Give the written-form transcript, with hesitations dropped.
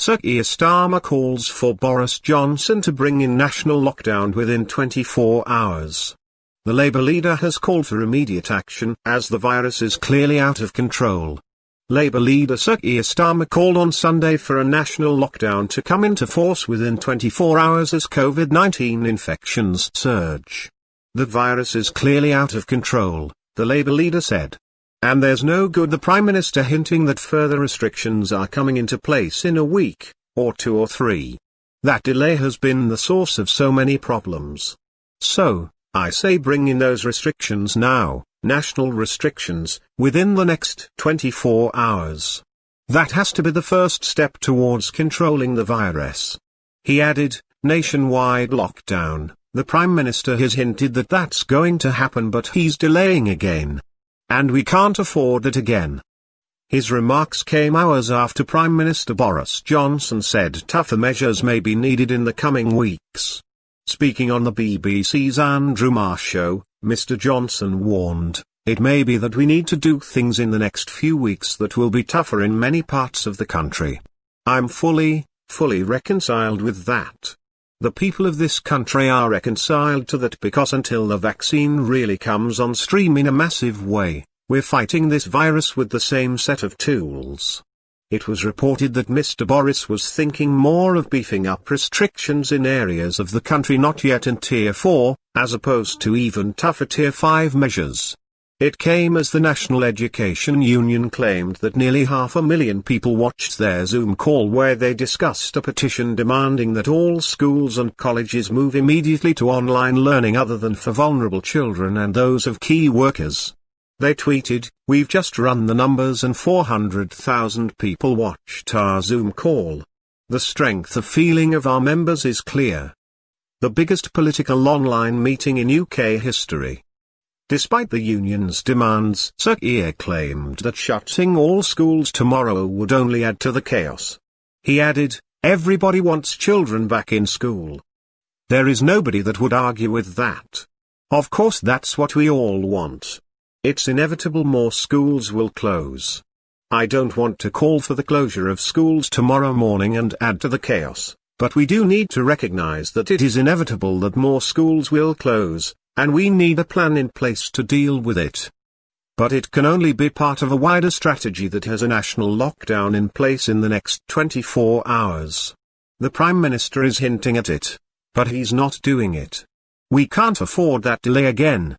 Sir Keir Starmer calls for Boris Johnson to bring in national lockdown within 24 hours. The Labour leader has called for immediate action as the virus is clearly out of control. Labour leader Sir Keir Starmer called on Sunday for a national lockdown to come into force within 24 hours as COVID-19 infections surge. The virus is clearly out of control, the Labour leader said. And there's no good the Prime Minister hinting that further restrictions are coming into place in a week, or 2 or 3. That delay has been the source of so many problems. So, I say bring in those restrictions now, national restrictions, within the next 24 hours. That has to be the first step towards controlling the virus. He added, nationwide lockdown. The Prime Minister has hinted that that's going to happen, but he's delaying again. And we can't afford it again. His remarks came hours after Prime Minister Boris Johnson said tougher measures may be needed in the coming weeks. Speaking on the BBC's Andrew Marr show, Mr. Johnson warned, it may be that we need to do things in the next few weeks that will be tougher in many parts of the country. I'm fully reconciled with that. The people of this country are reconciled to that because until the vaccine really comes on stream in a massive way, we're fighting this virus with the same set of tools. It was reported that Mr. Boris was thinking more of beefing up restrictions in areas of the country not yet in Tier 4, as opposed to even tougher Tier 5 measures. It came as the National Education Union claimed that nearly 500,000 people watched their Zoom call where they discussed a petition demanding that all schools and colleges move immediately to online learning other than for vulnerable children and those of key workers. They tweeted, "We've just run the numbers and 400,000 people watched our Zoom call. The strength of feeling of our members is clear." The biggest political online meeting in UK history. Despite the union's demands, Sir Keir claimed that shutting all schools tomorrow would only add to the chaos. He added, "Everybody wants children back in school. There is nobody that would argue with that. Of course that's what we all want. It's inevitable more schools will close. I don't want to call for the closure of schools tomorrow morning and add to the chaos, but we do need to recognize that it is inevitable that more schools will close, and we need a plan in place to deal with it. But it can only be part of a wider strategy that has a national lockdown in place in the next 24 hours. The Prime Minister is hinting at it, but he's not doing it. We can't afford that delay again.